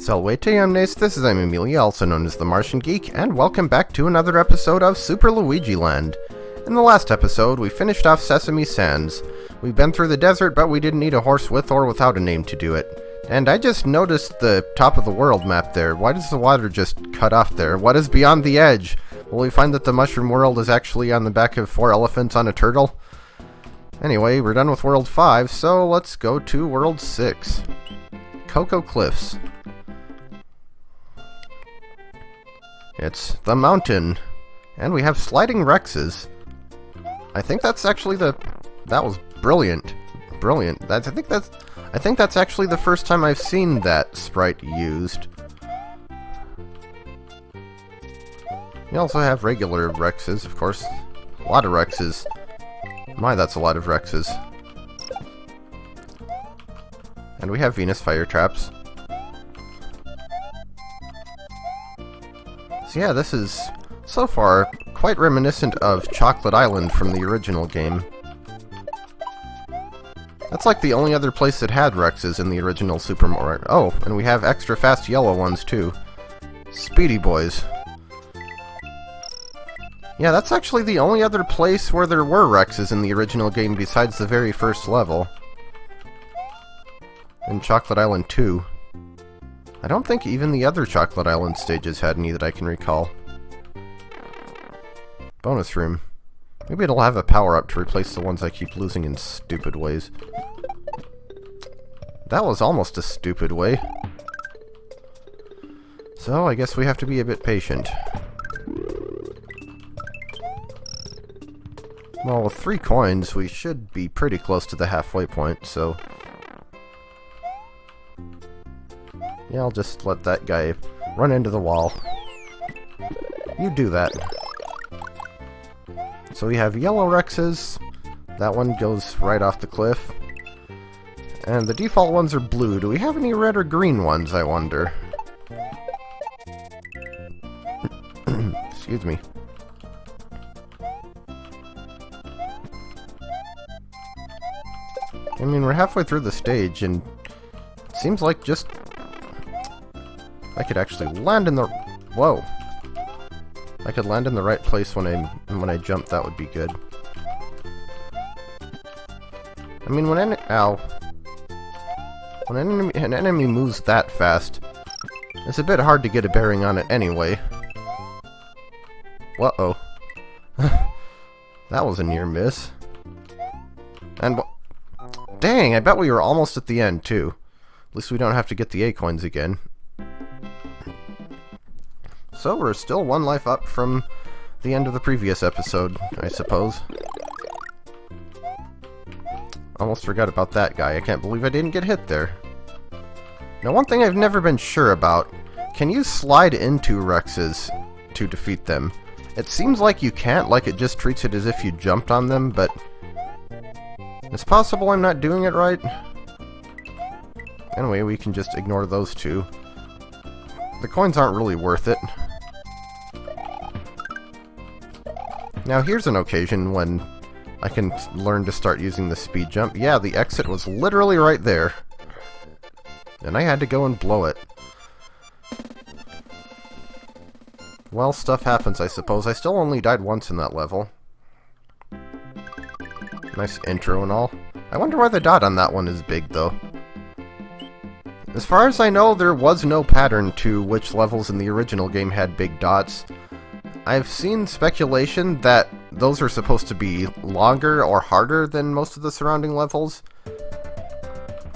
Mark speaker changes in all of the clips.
Speaker 1: Salvete omnes, this is Emilia, also known as the Martian Geek, and welcome back to another episode of Super Luigi Land. In the last episode, we finished off Sesame Sands. We've been through the desert, but we didn't need a horse with or without a name to do it. And I just noticed the top of the world map there. Why does the water just cut off there? What is beyond the edge? Will we find that the mushroom world is actually on the back of 4 elephants on a turtle? Anyway, we're done with World 5, so let's go to World 6. Cocoa Cliffs. It's the mountain. And we have sliding Rexes. I think that's actually that was brilliant. Brilliant. I think that's actually the first time I've seen that sprite used. We also have regular Rexes, of course. A lot of Rexes. My, that's a lot of Rexes. And we have Venus fire traps. So yeah, this is, so far, quite reminiscent of Chocolate Island from the original game. That's like the only other place that had Rexes in the original Super Mario. Oh, and we have extra fast yellow ones too. Speedy Boys. Yeah, that's actually the only other place where there were Rexes in the original game besides the very first level. In Chocolate Island 2. I don't think even the other Chocolate Island stages had any that I can recall. Bonus room. Maybe it'll have a power-up to replace the ones I keep losing in stupid ways. That was almost a stupid way. So, I guess we have to be a bit patient. Well, with 3 coins, we should be pretty close to the halfway point, so... yeah, I'll just let that guy run into the wall. You do that. So we have yellow Rexes. That one goes right off the cliff. And the default ones are blue. Do we have any red or green ones, I wonder? Excuse me. I mean, we're halfway through the stage, and it seems like just... I could actually land in the... whoa! I could land in the right place when I jump, that would be good. I mean, when an enemy moves that fast, it's a bit hard to get a bearing on it anyway. Uh-oh. That was a near miss. And dang, I bet we were almost at the end, too. At least we don't have to get the A coins again. So we're still 1 life up from the end of the previous episode, I suppose. Almost forgot about that guy. I can't believe I didn't get hit there. Now, one thing I've never been sure about, can you slide into Rexes to defeat them? It seems like you can't, like it just treats it as if you jumped on them, but it's possible I'm not doing it right. Anyway, we can just ignore those two. The coins aren't really worth it. Now here's an occasion when I can learn to start using the speed jump. Yeah, the exit was literally right there. And I had to go and blow it. Well, stuff happens, I suppose. I still only died once in that level. Nice intro and all. I wonder why the dot on that one is big, though. As far as I know, there was no pattern to which levels in the original game had big dots. I've seen speculation that those are supposed to be longer or harder than most of the surrounding levels.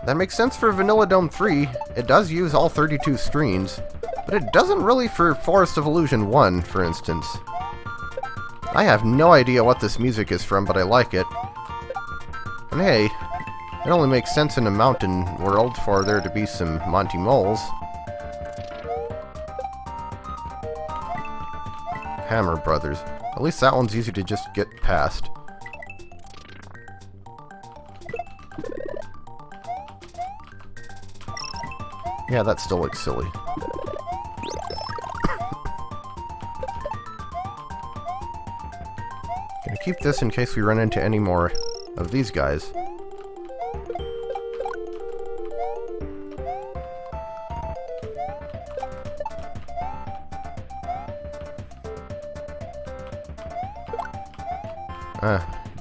Speaker 1: That makes sense for Vanilla Dome 3. It does use all 32 screens, but it doesn't really for Forest of Illusion 1, for instance. I have no idea what this music is from, but I like it. And hey, it only makes sense in a mountain world for there to be some Monty Moles. Hammer Brothers. At least that one's easy to just get past. Yeah, that still looks silly. Gonna keep this in case we run into any more of these guys.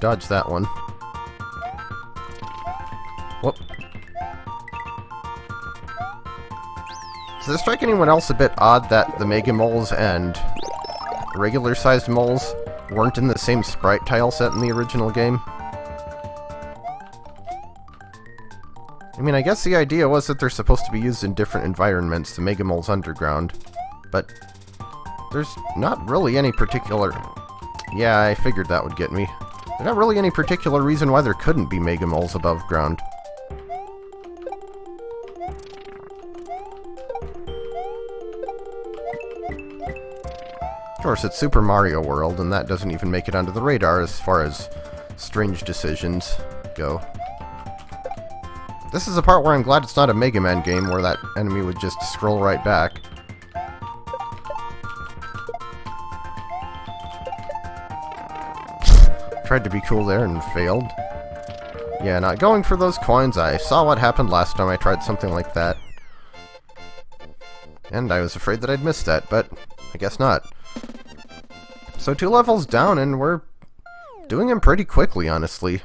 Speaker 1: Dodge that one. Whoop. Does this strike anyone else a bit odd that the Mega Moles and regular-sized moles weren't in the same sprite tile set in the original game? I mean, I guess the idea was that they're supposed to be used in different environments, the Mega Moles underground, but there's not really any particular... Yeah, I figured that would get me. There's not really any particular reason why there couldn't be Mega Moles above ground. Of course, it's Super Mario World, and that doesn't even make it onto the radar as far as strange decisions go. This is the part where I'm glad it's not a Mega Man game where that enemy would just scroll right back. Tried to be cool there and failed. Yeah, not going for those coins. I saw what happened last time I tried something like that. And I was afraid that I'd missed that, but I guess not. So 2 levels down, and we're doing them pretty quickly, honestly.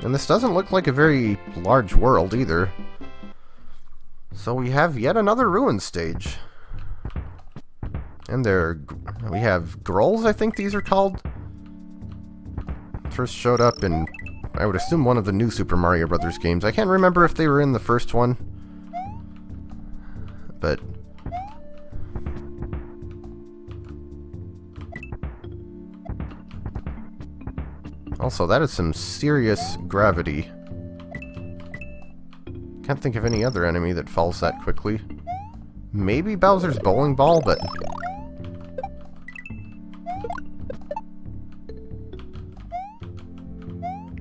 Speaker 1: And this doesn't look like a very large world, either. So we have yet another ruin stage. And we have Grolls, I think these are called. First showed up in, I would assume, one of the new Super Mario Bros. Games. I can't remember if they were in the first one. But also, that is some serious gravity. Can't think of any other enemy that falls that quickly. Maybe Bowser's bowling ball, but...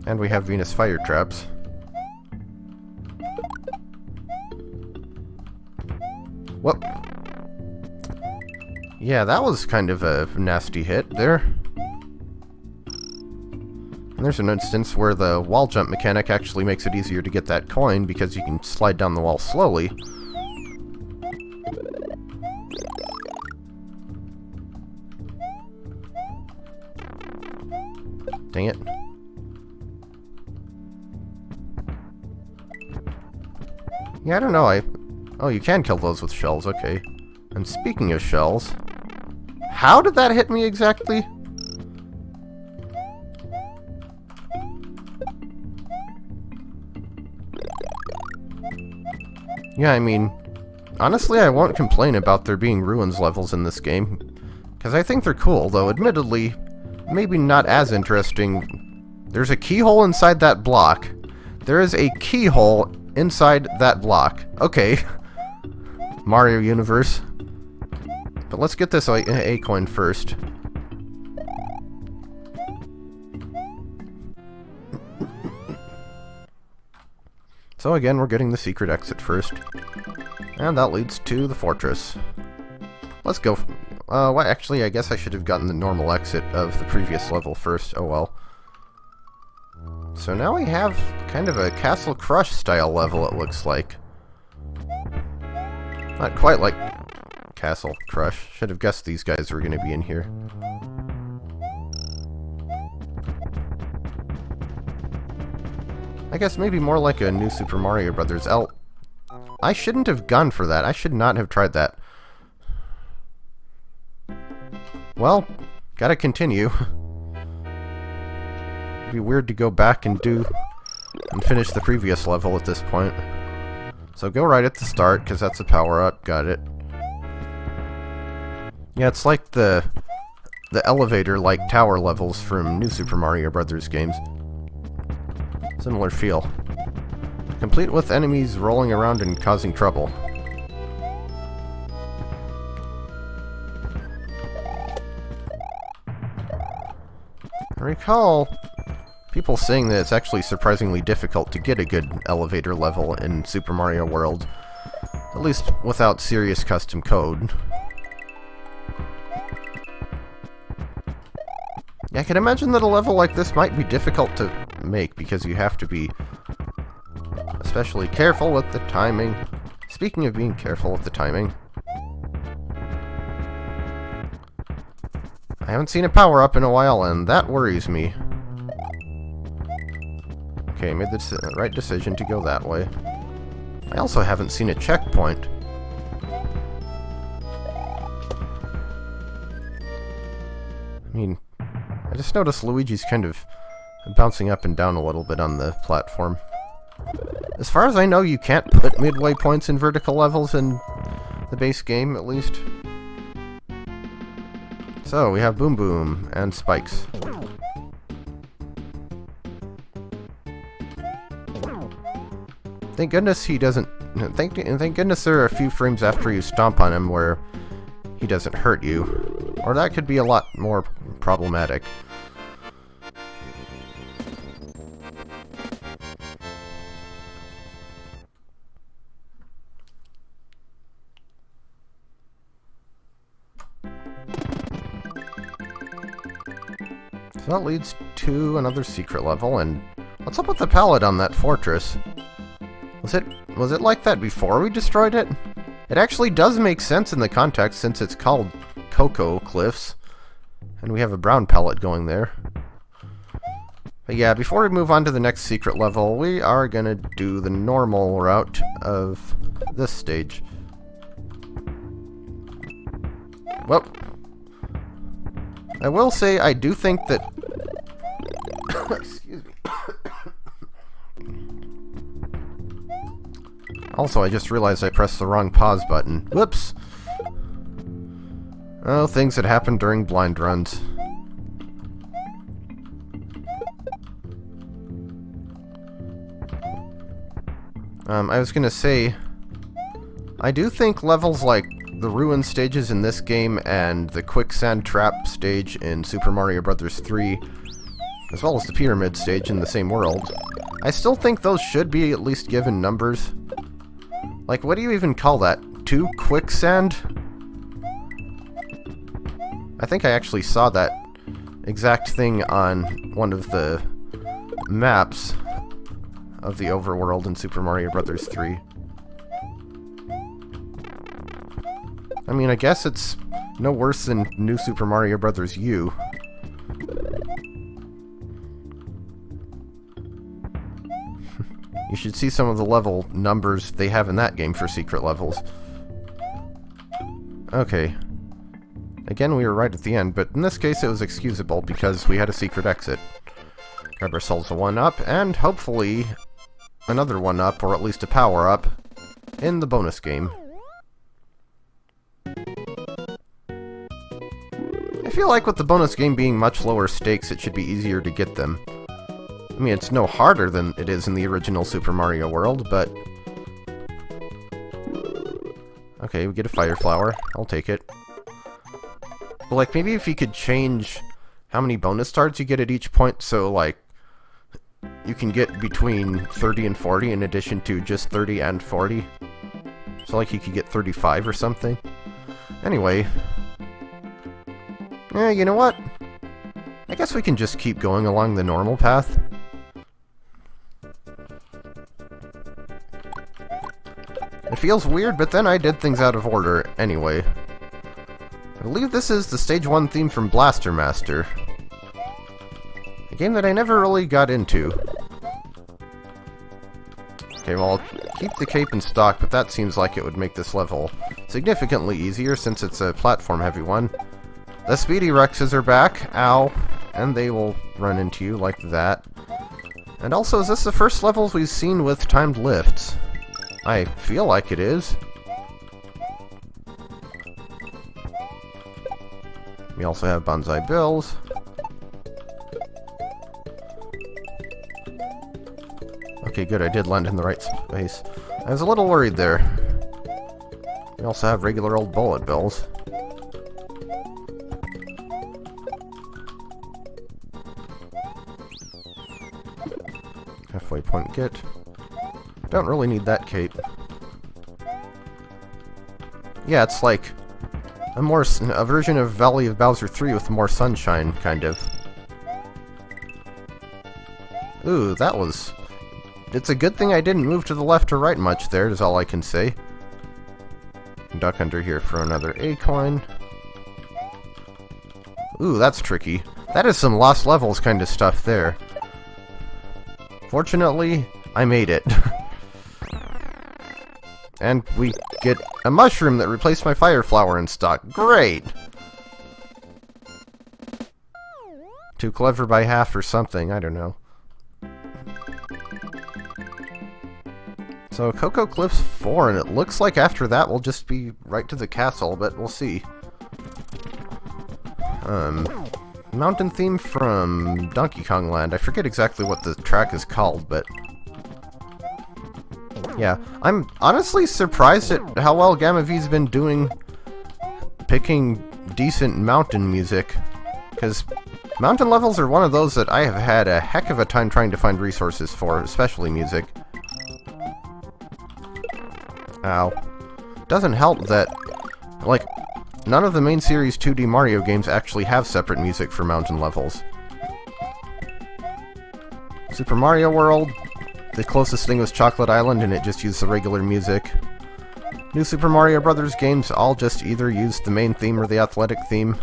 Speaker 1: And we have Venus fire traps. Whoop. Yeah, that was kind of a nasty hit there. And there's an instance where the wall jump mechanic actually makes it easier to get that coin because you can slide down the wall slowly. Dang it. Yeah, I don't know, Oh, you can kill those with shells, okay. And speaking of shells... How did that hit me exactly? Yeah, I mean... Honestly, I won't complain about there being ruins levels in this game. Because I think they're cool, though admittedly, maybe not as interesting. There's a keyhole inside that block. There is a keyhole inside that block. Okay. Mario Universe. But let's get this A coin first. So again, we're getting the secret exit first. And that leads to the fortress. Let's go. Well, actually, I guess I should have gotten the normal exit of the previous level first. Oh well. So now we have kind of a Castle Crush style level, it looks like. Not quite like Castle Crush. Should have guessed these guys were going to be in here. I guess maybe more like a new Super Mario Bros. I shouldn't have gone for that. I should not have tried that. Well, gotta continue. It'd be weird to go back and finish the previous level at this point. So go right at the start, because that's a power-up. Got it. Yeah, it's like the elevator-like tower levels from new Super Mario Bros. Games. Similar feel. Complete with enemies rolling around and causing trouble. I recall people saying that it's actually surprisingly difficult to get a good elevator level in Super Mario World. At least without serious custom code. Yeah, I can imagine that a level like this might be difficult to make because you have to be especially careful with the timing. Speaking of being careful with the timing. I haven't seen a power-up in a while, and that worries me. Okay, made the right decision to go that way. I also haven't seen a checkpoint. I mean, I just noticed Luigi's kind of bouncing up and down a little bit on the platform. As far as I know, you can't put midway points in vertical levels in the base game, at least. So, we have Boom Boom and spikes. Thank goodness he doesn't... Thank goodness there are a few frames after you stomp on him where he doesn't hurt you. Or that could be a lot more problematic. So that leads to another secret level, and what's up with the pallet on that fortress? Was it like that before we destroyed it? It actually does make sense in the context since it's called Cocoa Cliffs, and we have a brown pallet going there. But yeah, before we move on to the next secret level, we are gonna do the normal route of this stage. Well, I will say I do think that... Excuse me. Also, I just realized I pressed the wrong pause button. Whoops! Oh, things that happen during blind runs. I was gonna say, I do think levels like the ruin stages in this game and the quicksand trap stage in Super Mario Bros. 3, as well as the pyramid stage in the same world, I still think those should be at least given numbers. Like, what do you even call that? 2 quicksand? I think I actually saw that exact thing on one of the maps of the overworld in Super Mario Bros. 3. I mean, I guess it's no worse than New Super Mario Bros. U. You should see some of the level numbers they have in that game for secret levels. Okay. Again, we were right at the end, but in this case it was excusable because we had a secret exit. Grab ourselves a 1-up, and hopefully another 1-up, or at least a power-up, in the bonus game. I feel like with the bonus game being much lower stakes, it should be easier to get them. I mean, it's no harder than it is in the original Super Mario World, but... Okay, we get a fire flower. I'll take it. But, like, maybe if you could change how many bonus stars you get at each point, so, like, you can get between 30 and 40 in addition to just 30 and 40. So, like, you could get 35 or something. Anyway. You know what? I guess we can just keep going along the normal path. It feels weird, but then I did things out of order anyway. I believe this is the Stage 1 theme from Blaster Master. A game that I never really got into. Okay, well, I'll keep the cape in stock, but that seems like it would make this level significantly easier since it's a platform-heavy one. The Speedy Rexes are back, ow, and they will run into you like that. And also, is this the first levels we've seen with timed lifts? I feel like it is. We also have Bonsai Bills. Okay, good, I did land in the right space. I was a little worried there. We also have regular old bullet bills. Halfway point get. Don't really need that cape. Yeah, it's like a version of Valley of Bowser 3 with more sunshine, kind of. Ooh, that was... It's a good thing I didn't move to the left or right much there, is all I can say. Duck under here for another acorn. Ooh, that's tricky. That is some lost levels kind of stuff there. Fortunately, I made it. And we get a mushroom that replaced my fire flower in stock. Great! Too clever by half or something, I don't know. So, Cocoa Cliffs 4, and it looks like after that we'll just be right to the castle, but we'll see. Mountain theme from Donkey Kong Land. I forget exactly what the track is called, but... yeah, I'm honestly surprised at how well Gamma V's been doing picking decent mountain music, because mountain levels are one of those that I have had a heck of a time trying to find resources for, especially music. Ow. Doesn't help that, like, none of the main series 2D Mario games actually have separate music for mountain levels. Super Mario World, the closest thing was Chocolate Island, and it just used the regular music. New Super Mario Bros. Games all just either use the main theme or the athletic theme.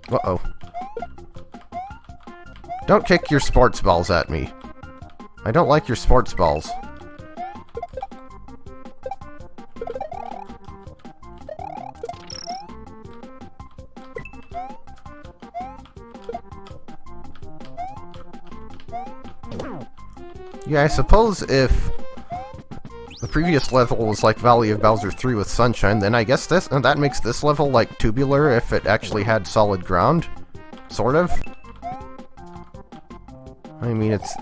Speaker 1: Uh-oh. Don't kick your sports balls at me. I don't like your sports balls. Yeah, I suppose if the previous level was like Valley of Bowser 3 with Sunshine, then I guess that makes this level like tubular if it actually had solid ground. Sort of. I mean, it's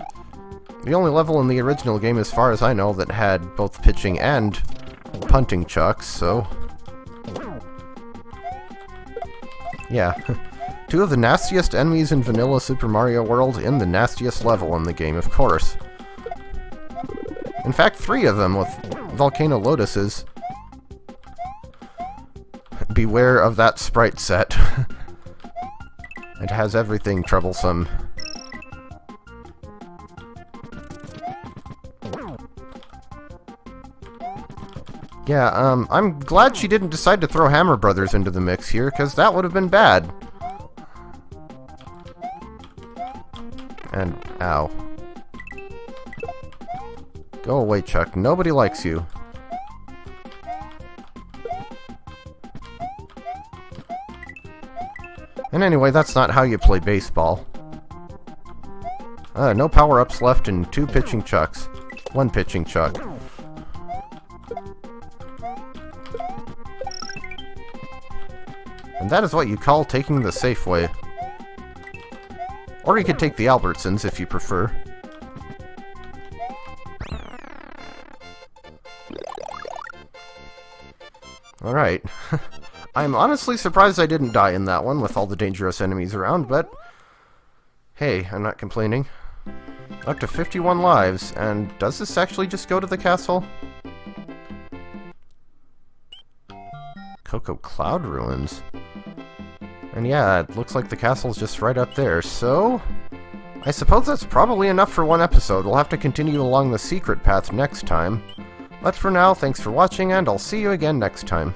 Speaker 1: the only level in the original game, as far as I know, that had both pitching and punting chucks, so... yeah. Two of the nastiest enemies in vanilla Super Mario World in the nastiest level in the game, of course. In fact, 3 of them with Volcano Lotuses. Beware of that sprite set. It has everything troublesome. Yeah, I'm glad she didn't decide to throw Hammer Brothers into the mix here, because that would have been bad. And, ow. Go away, Chuck. Nobody likes you. And anyway, that's not how you play baseball. No power-ups left and 2 pitching chucks. 1 pitching chuck. And that is what you call taking the safe way. Or you could take the Albertsons if you prefer. Alright. I'm honestly surprised I didn't die in that one with all the dangerous enemies around, but... hey, I'm not complaining. Up to 51 lives, and does this actually just go to the castle? Cocoa Cloud Ruins. And yeah, it looks like the castle's just right up there, so... I suppose that's probably enough for one episode. We'll have to continue along the secret path next time. But for now, thanks for watching, and I'll see you again next time.